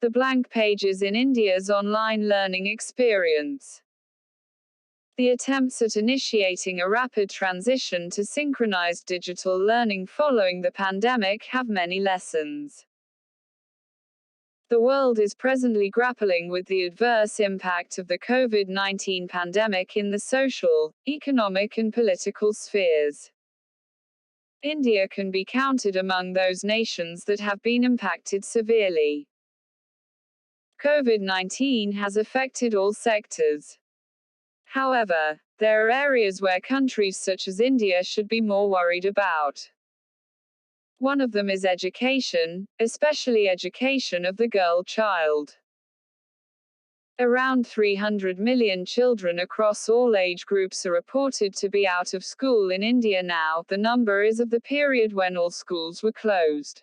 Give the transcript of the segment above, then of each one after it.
The blank pages in India's online learning experience. The attempts at initiating a rapid transition to synchronized digital learning following the pandemic have many lessons. The world is presently grappling with the adverse impact of the COVID-19 pandemic in the social, economic and political spheres. India can be counted among those nations that have been impacted severely. COVID-19 has affected all sectors. However, there are areas where countries such as India should be more worried about. One of them is education, especially education of the girl child. Around 300 million children across all age groups are reported to be out of school in India now. The number is of the period when all schools were closed.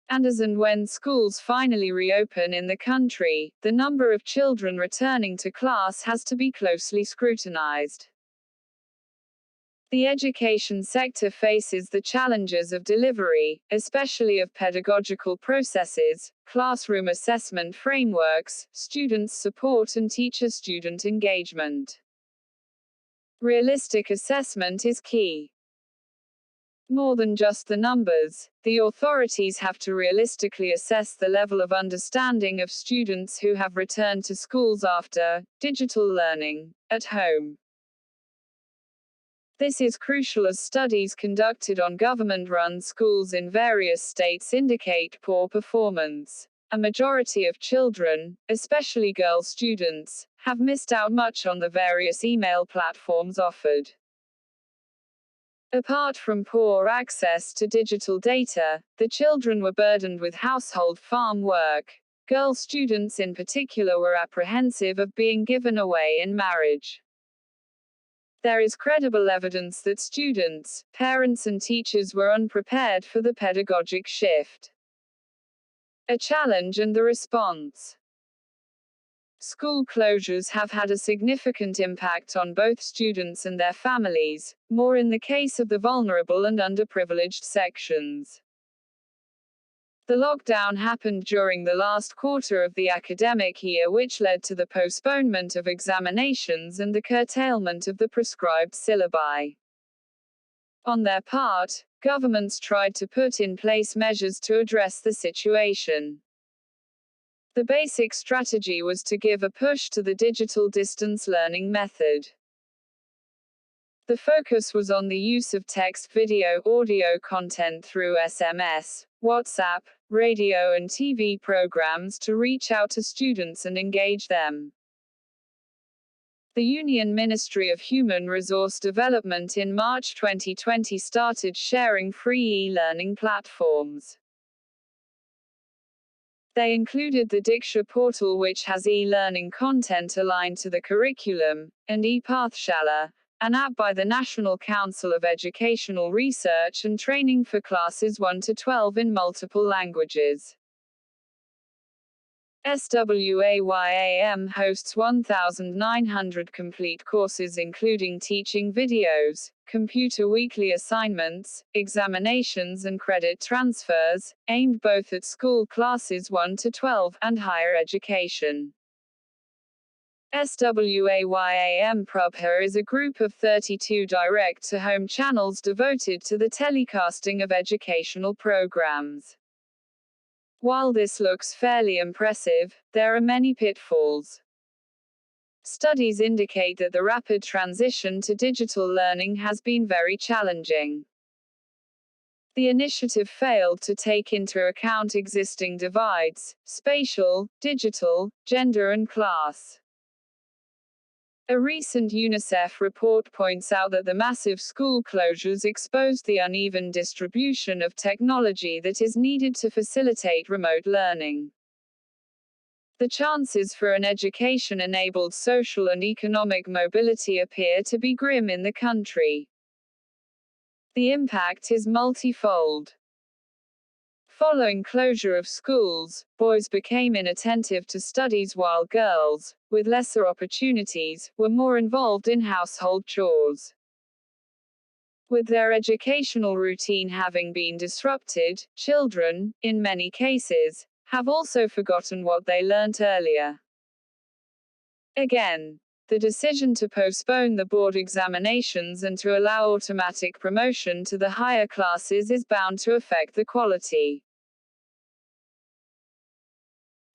And as and when schools finally reopen in the country, the number of children returning to class has to be closely scrutinized. The education sector faces the challenges of delivery, especially of pedagogical processes, classroom assessment frameworks, student support and teacher-student engagement. Realistic assessment is key. More than just the numbers, the authorities have to realistically assess the level of understanding of students who have returned to schools after digital learning at home. This is crucial as studies conducted on government-run schools in various states indicate poor performance. A majority of children, especially girl students, have missed out much on the various email platforms offered. Apart from poor access to digital data, the children were burdened with household farm work. Girl students in particular were apprehensive of being given away in marriage. There is credible evidence that students, parents and teachers were unprepared for the pedagogic shift. A challenge and the response. School closures have had a significant impact on both students and their families, more in the case of the vulnerable and underprivileged sections. The lockdown happened during the last quarter of the academic year, which led to the postponement of examinations and the curtailment of the prescribed syllabi. On their part, governments tried to put in place measures to address the situation. The basic strategy was to give a push to the digital distance learning method. The focus was on the use of text, video, audio content through SMS, WhatsApp, radio and TV programs to reach out to students and engage them. The Union Ministry of Human Resource Development in March 2020 started sharing free e-learning platforms. They included the Diksha portal, which has e-learning content aligned to the curriculum, and ePathshala, an app by the National Council of Educational Research and Training for classes 1 to 12 in multiple languages. SWAYAM hosts 1,900 complete courses including teaching videos, computer weekly assignments, examinations and credit transfers, aimed both at school classes 1 to 12 and higher education. SWAYAM Prabha is a group of 32 direct-to-home channels devoted to the telecasting of educational programs. While this looks fairly impressive, there are many pitfalls. Studies indicate that the rapid transition to digital learning has been very challenging. The initiative failed to take into account existing divides, spatial, digital, gender and class. A recent UNICEF report points out that the massive school closures exposed the uneven distribution of technology that is needed to facilitate remote learning. The chances for an education-enabled social and economic mobility appear to be grim in the country. The impact is multifold. Following closure of schools, boys became inattentive to studies while girls, with lesser opportunities, were more involved in household chores. With their educational routine having been disrupted, children, in many cases, have also forgotten what they learnt earlier. Again, the decision to postpone the board examinations and to allow automatic promotion to the higher classes is bound to affect the quality.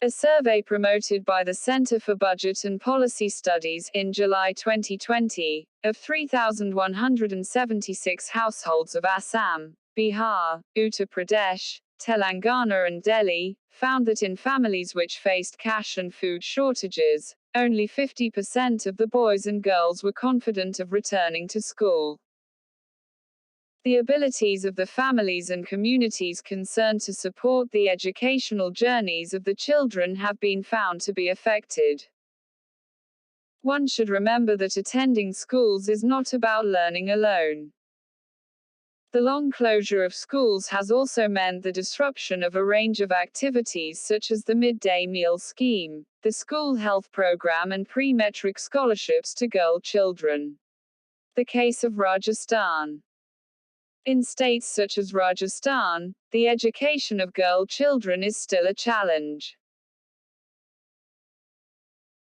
A survey promoted by the Center for Budget and Policy Studies in July 2020, of 3,176 households of Assam, Bihar, Uttar Pradesh, Telangana and Delhi, found that in families which faced cash and food shortages, only 50% of the boys and girls were confident of returning to school. The abilities of the families and communities concerned to support the educational journeys of the children have been found to be affected. One should remember that attending schools is not about learning alone. The long closure of schools has also meant the disruption of a range of activities such as the midday meal scheme, the school health program and pre-metric scholarships to girl children. The case of Rajasthan. In states such as Rajasthan, the education of girl children is still a challenge.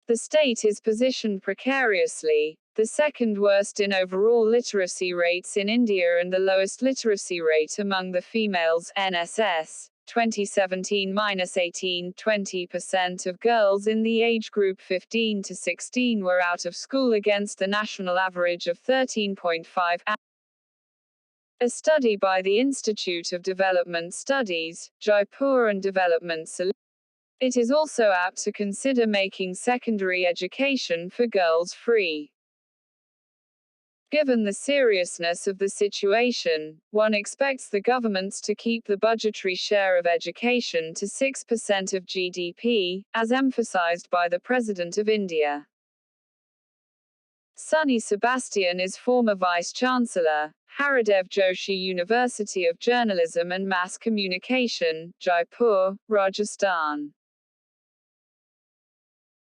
The state is positioned precariously, the second worst in overall literacy rates in India and the lowest literacy rate among the females. NSS 2017-18, 20% of girls in the age group 15 to 16 were out of school against the national average of 13.5. A study by the Institute of Development Studies, Jaipur and Development Solutions. It is also apt to consider making secondary education for girls free. Given the seriousness of the situation, one expects the governments to keep the budgetary share of education to 6% of GDP, as emphasized by the President of India. Sunny Sebastian is former Vice-Chancellor, Haridev Joshi University of Journalism and Mass Communication, Jaipur, Rajasthan.